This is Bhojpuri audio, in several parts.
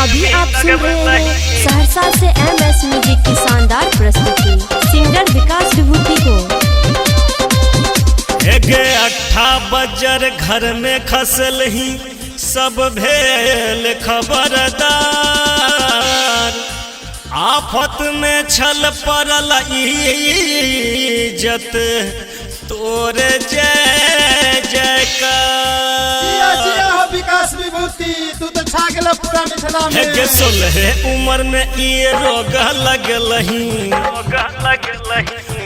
अभी आप सुन रहे हैं सहरसा से MS म्यूजिक की शानदार प्रस्तुति सिंगर विकास विभूति को। गे 8 बजर घर में खसल ही सब भेल खबरदार, आफत में छल पड़ल इज्जत तोरे जय जयकार। विकास विभूति तू तो छा गेला पूरा मिथिला में। गे 16 उम्र में ये रोग लगलही,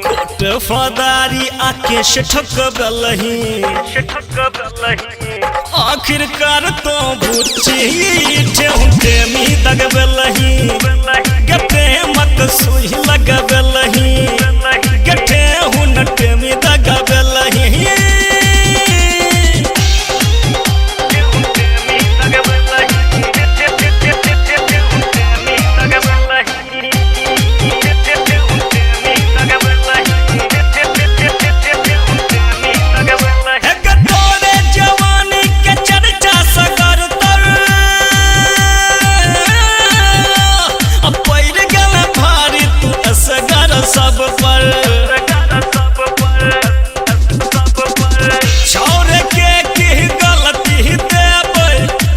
कोट फदारी आके से ठकबलही, आखिरकार तो बुच्ची ठेहुते मी दगबलही, गटे मत सुई लगबलही, गटे हुनटे मी दगबलही। सब पर छौर के की गलती देबै,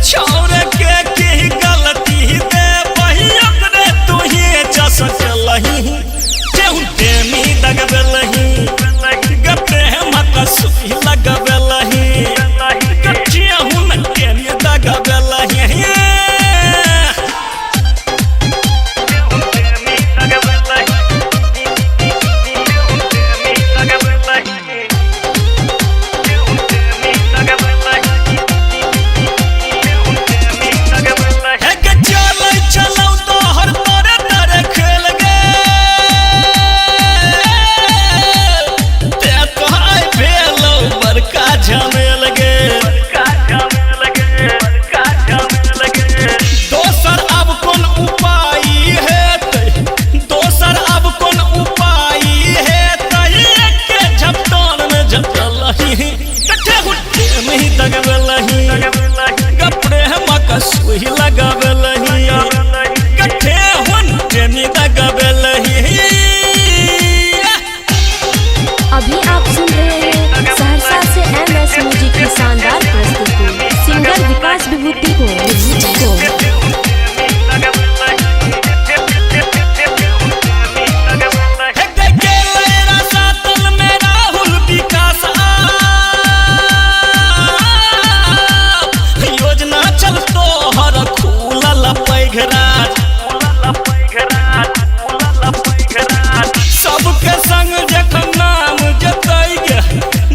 छौर के की गलती देबै, अपने तू ही चसकलही तेहुते मी दगबलही, गटे मत सुई लगबलही, गटे हुनके मी दगबलही। दोसर अब कौन उपाय है, दोसर अब कौन उपाय है, के झपटन में झपटलही, कटे हुट्टे में ही दगबलही, गपड़े मक सुई लगबलही, कटे हुट्टे में दगबलही। अभी आप सुन रहे हैं सहरसा से MS म्यूजिक की शानदार प्रस्तुति सिंगर विकास विभूति को। योजना चलतो हर खुलल पैघराज, सबके संग जखन नाम जतई गे,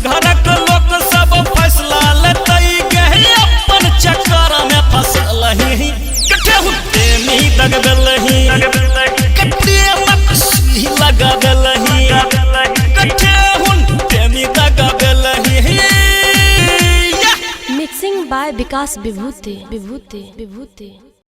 घरक लोक सब फैसला लेतई गे, अपन चक्कर में फसलही, कटे हुट्टे मी दगबलही, कटे मत सुई लगबलही, कटे हुट्टे मी दगबलही। Mixing by Vikas Vibhuti.